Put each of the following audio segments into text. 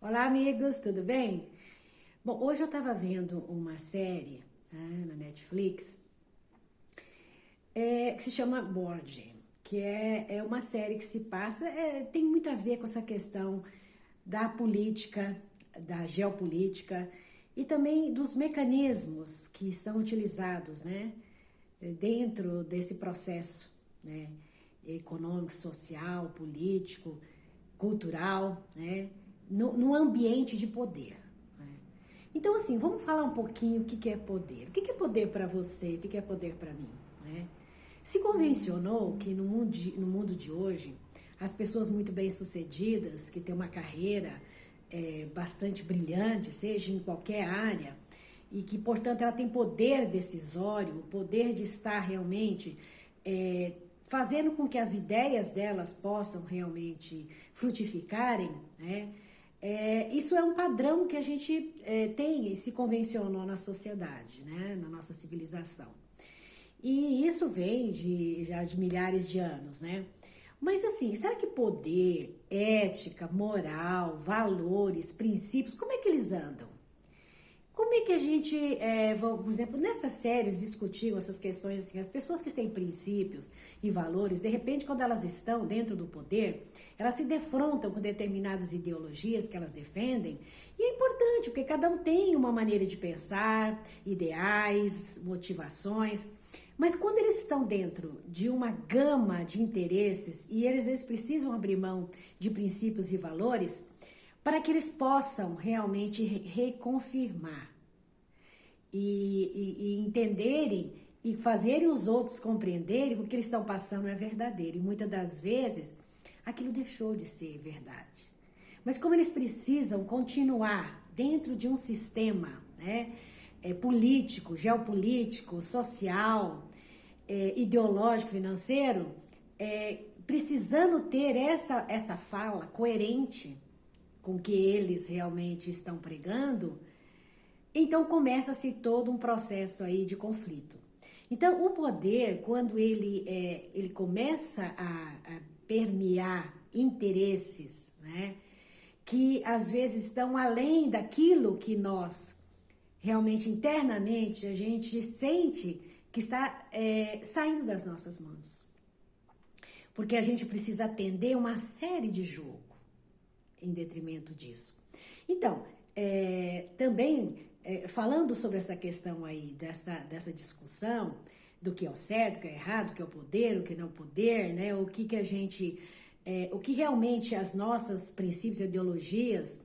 Olá, amigos, tudo bem? Bom, hoje eu estava vendo uma série, né, na Netflix, que se chama Borgen, que é uma série que se passa, tem muito a ver com essa questão da política, da geopolítica e também dos mecanismos que são utilizados, né, dentro desse processo, né, econômico, social, político, cultural, né, no ambiente de poder. Né? Então, assim, vamos falar um pouquinho o que é poder. O que é poder para você? O que é poder para mim? Né? Se convencionou que no mundo de hoje, as pessoas muito bem-sucedidas, que têm uma carreira bastante brilhante, seja em qualquer área, e que, portanto, ela tem poder decisório, o poder de estar realmente fazendo com que as ideias delas possam realmente frutificarem, né? Isso é um padrão que a gente tem e se convencionou na sociedade, né? Na nossa civilização. E isso vem já de milhares de anos, né? Mas assim, será que poder, ética, moral, valores, princípios, como é que eles andam? Como é que a gente, por exemplo, nessas séries discutiam essas questões assim, as pessoas que têm princípios e valores, de repente, quando elas estão dentro do poder, elas se defrontam com determinadas ideologias que elas defendem, e é importante, porque cada um tem uma maneira de pensar, ideais, motivações, mas quando eles estão dentro de uma gama de interesses e eles precisam abrir mão de princípios e valores, para que eles possam realmente reconfirmar e entenderem e fazerem os outros compreenderem que o que eles estão passando é verdadeiro. E muitas das vezes aquilo deixou de ser verdade. Mas como eles precisam continuar dentro de um sistema, né, político, geopolítico, social, ideológico, financeiro, precisando ter essa fala coerente com o que eles realmente estão pregando, então começa-se todo um processo aí de conflito. Então o poder, quando ele começa a permear interesses, né, que às vezes estão além daquilo que nós realmente internamente a gente sente que está saindo das nossas mãos. Porque a gente precisa atender uma série de jogo em detrimento disso. Então, também falando sobre essa questão aí, dessa discussão do que é o certo, o que é errado, o que é o poder, o que não é o poder, né? O que a gente, o que realmente as nossas princípios e ideologias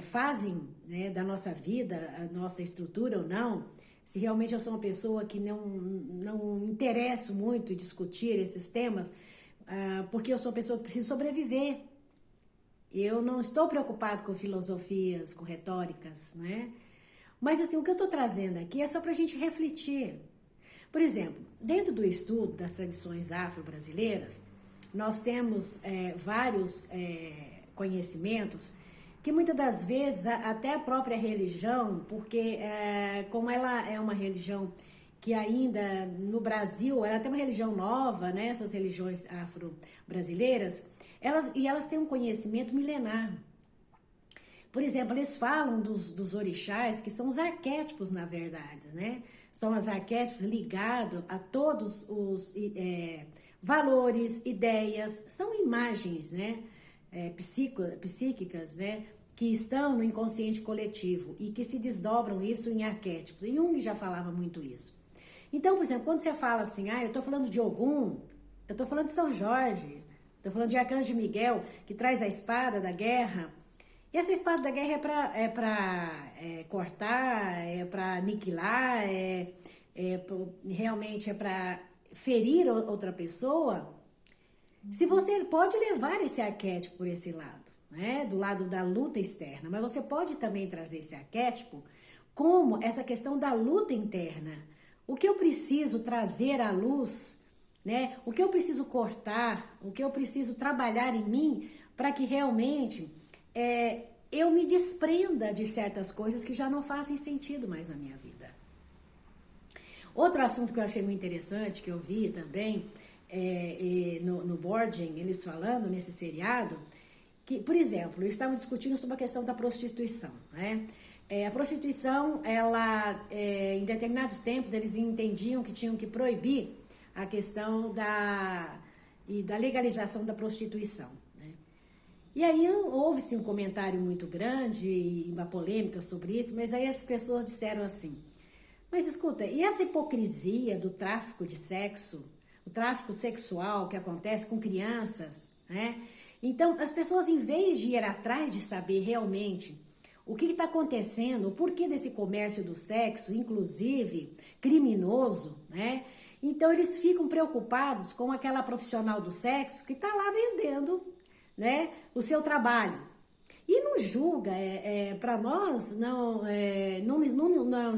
fazem, né, da nossa vida, a nossa estrutura ou não, se realmente eu sou uma pessoa que não interesso muito em discutir esses temas, porque eu sou uma pessoa que precisa sobreviver. Eu não estou preocupado com filosofias, com retóricas, né? Mas assim, o que eu estou trazendo aqui é só para a gente refletir. Por exemplo, dentro do estudo das tradições afro-brasileiras, nós temos vários conhecimentos que muitas das vezes até a própria religião, porque como ela é uma religião que ainda no Brasil, ela tem uma religião nova, né? Essas religiões afro-brasileiras, elas têm um conhecimento milenar. Por exemplo, eles falam dos orixás, que são os arquétipos, na verdade, né? São os arquétipos ligados a todos os valores, ideias, são imagens, né? Psíquicas, né? Que estão no inconsciente coletivo e que se desdobram isso em arquétipos. E Jung já falava muito isso. Então, por exemplo, quando você fala assim, eu estou falando de Ogum, eu estou falando de São Jorge, estou falando de Arcanjo Miguel, que traz a espada da guerra. E essa espada da guerra é para cortar, é para aniquilar, realmente é para ferir outra pessoa. Se você pode levar esse arquétipo por esse lado, né, do lado da luta externa, mas você pode também trazer esse arquétipo como essa questão da luta interna. O que eu preciso trazer à luz, né? O que eu preciso cortar, o que eu preciso trabalhar em mim para que realmente eu me desprenda de certas coisas que já não fazem sentido mais na minha vida. Outro assunto que eu achei muito interessante, que eu vi também no Borgen, eles falando nesse seriado, que, por exemplo, estamos discutindo sobre a questão da prostituição, né? A prostituição, ela, em determinados tempos, eles entendiam que tinham que proibir a questão da legalização da prostituição, né? E aí houve-se um comentário muito grande e uma polêmica sobre isso, mas aí as pessoas disseram assim, mas escuta, e essa hipocrisia do tráfico de sexo, o tráfico sexual que acontece com crianças, né? Então, as pessoas, em vez de ir atrás de saber realmente o que está acontecendo, o porquê desse comércio do sexo, inclusive criminoso, né? Então, eles ficam preocupados com aquela profissional do sexo que está lá vendendo, né, o seu trabalho. E não julga, para nós, não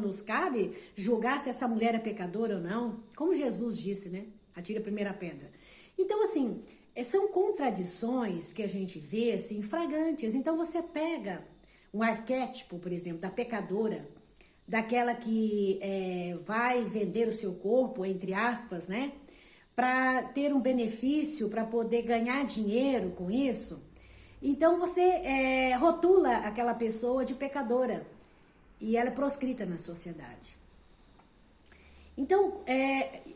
nos cabe julgar se essa mulher é pecadora ou não. Como Jesus disse, né? Atire a primeira pedra. Então, assim, são contradições que a gente vê, assim, flagrantes. Então, você pega um arquétipo, por exemplo, da pecadora, daquela que vai vender o seu corpo, entre aspas, né? Para ter um benefício, para poder ganhar dinheiro com isso. Então você rotula aquela pessoa de pecadora e ela é proscrita na sociedade. Então,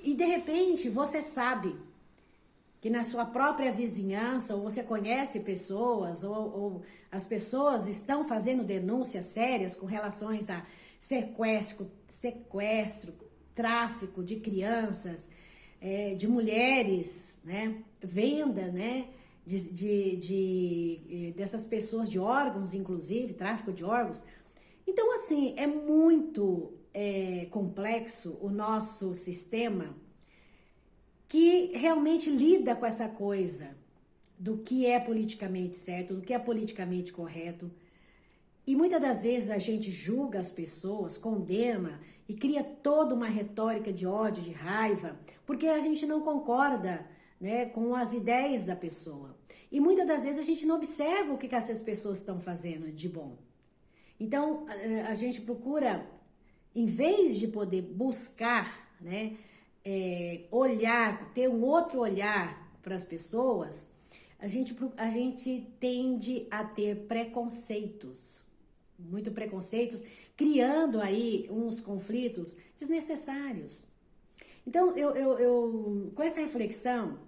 e de repente você sabe que na sua própria vizinhança, ou você conhece pessoas, ou as pessoas estão fazendo denúncias sérias com relações a sequestro, tráfico de crianças, de mulheres, né, venda, né, dessas pessoas, de órgãos, inclusive, tráfico de órgãos. Então, assim, é muito complexo o nosso sistema que realmente lida com essa coisa do que é politicamente certo, do que é politicamente correto. E muitas das vezes a gente julga as pessoas, condena e cria toda uma retórica de ódio, de raiva, porque a gente não concorda, né, com as ideias da pessoa. E muitas das vezes a gente não observa o que essas pessoas estão fazendo de bom. Então, a gente procura, em vez de poder buscar, né, olhar, ter um outro olhar para as pessoas, a gente tende a ter preconceitos, muito preconceitos, criando aí uns conflitos desnecessários. Então, com essa reflexão,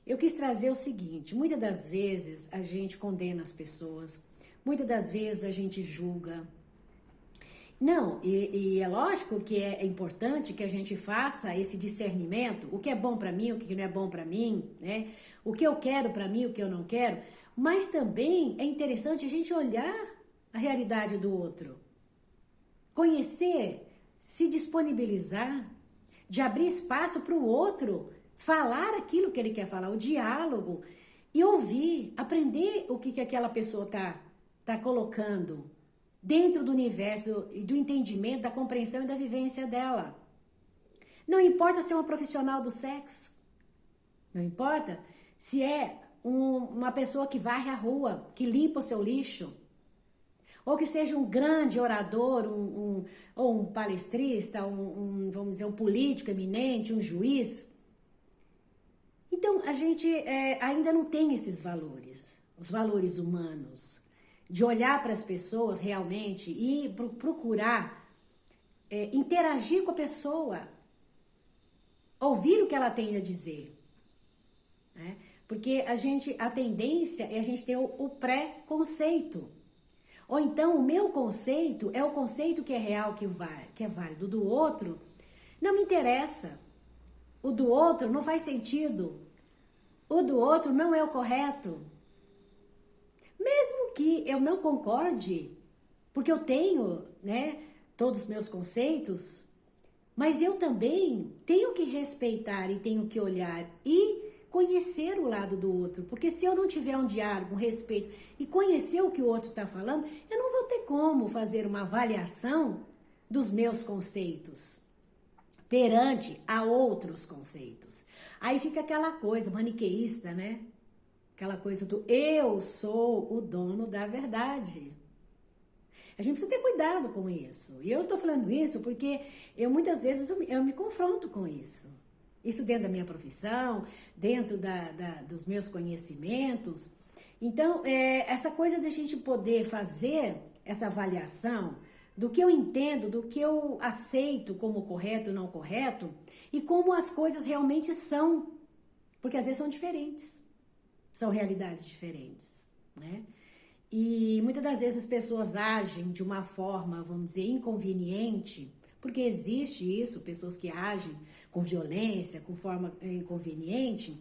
eu quis trazer o seguinte: muitas das vezes a gente condena as pessoas, muitas das vezes a gente julga. Não, e é lógico que é importante que a gente faça esse discernimento, o que é bom para mim, o que não é bom para mim, né? O que eu quero para mim, o que eu não quero, mas também é interessante a gente olhar a realidade do outro, conhecer, se disponibilizar, de abrir espaço para o outro falar aquilo que ele quer falar, o diálogo, e ouvir, aprender o que aquela pessoa tá colocando dentro do universo e do entendimento, da compreensão e da vivência dela. Não importa se é uma profissional do sexo, não importa se é uma pessoa que varre a rua, que limpa o seu lixo, ou que seja um grande orador, ou um palestrista, vamos dizer, um político eminente, um juiz. Então, a gente ainda não tem esses valores, os valores humanos, de olhar para as pessoas realmente e procurar interagir com a pessoa, ouvir o que ela tem a dizer, né? Porque a tendência é a gente ter o pré-conceito. Ou então o meu conceito é o conceito que é real, que é válido. Do outro não me interessa. O do outro não faz sentido. O do outro não é o correto. Mesmo que eu não concorde, porque eu tenho, né, todos os meus conceitos, mas eu também tenho que respeitar e tenho que olhar e conhecer o lado do outro, porque se eu não tiver um diálogo, um respeito e conhecer o que o outro está falando, eu não vou ter como fazer uma avaliação dos meus conceitos perante a outros conceitos. Aí fica aquela coisa maniqueísta, né? Aquela coisa do eu sou o dono da verdade. A gente precisa ter cuidado com isso. E eu estou falando isso porque muitas vezes eu me confronto com isso. Isso dentro da minha profissão, dentro dos meus conhecimentos. Então, essa coisa da gente poder fazer essa avaliação do que eu entendo, do que eu aceito como correto e não correto, e como as coisas realmente são, porque às vezes são diferentes, são realidades diferentes, né? E muitas das vezes as pessoas agem de uma forma, vamos dizer, inconveniente, porque existe isso, pessoas que agem com violência, com forma inconveniente,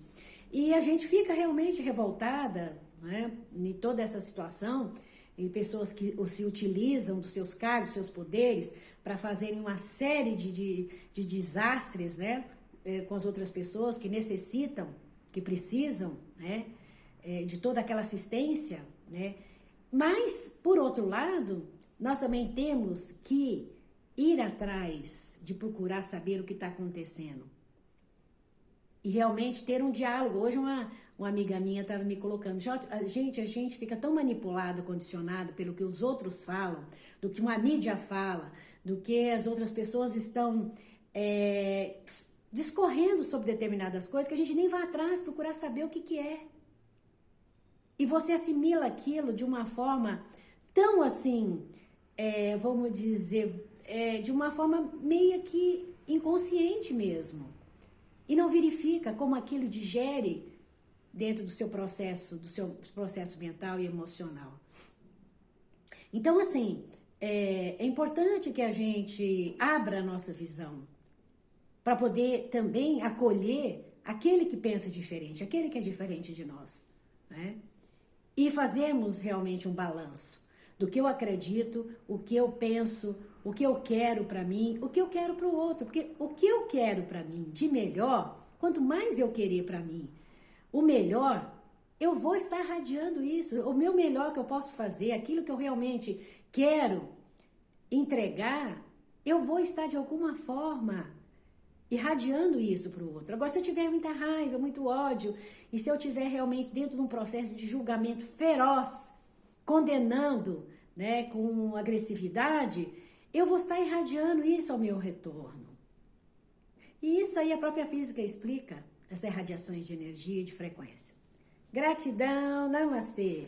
e a gente fica realmente revoltada, né, em toda essa situação, e pessoas que se utilizam dos seus cargos, seus poderes, para fazerem uma série de desastres, né, com as outras pessoas que necessitam, que precisam, né, de toda aquela assistência, né. Mas, por outro lado, nós também temos que ir atrás de procurar saber o que está acontecendo. E realmente ter um diálogo. Hoje uma amiga minha estava me colocando, gente, a gente fica tão manipulado, condicionado pelo que os outros falam, do que uma mídia fala, do que as outras pessoas estão discorrendo sobre determinadas coisas, que a gente nem vai atrás procurar saber o que é. E você assimila aquilo de uma forma tão assim, vamos dizer, de uma forma meio que inconsciente mesmo. E não verifica como aquilo digere dentro do seu processo mental e emocional. Então, assim, é importante que a gente abra a nossa visão para poder também acolher aquele que pensa diferente, aquele que é diferente de nós, né? E fazermos realmente um balanço do que eu acredito, o que eu penso, o que eu quero para mim, o que eu quero para o outro. Porque o que eu quero para mim de melhor, quanto mais eu querer para mim o melhor, eu vou estar radiando isso. O meu melhor que eu posso fazer, aquilo que eu realmente quero entregar, eu vou estar de alguma forma irradiando isso para o outro. Agora, se eu tiver muita raiva, muito ódio, e se eu tiver realmente dentro de um processo de julgamento feroz, condenando, né, com agressividade, eu vou estar irradiando isso ao meu retorno. E isso aí a própria física explica, essas irradiações de energia e de frequência. Gratidão, namastê!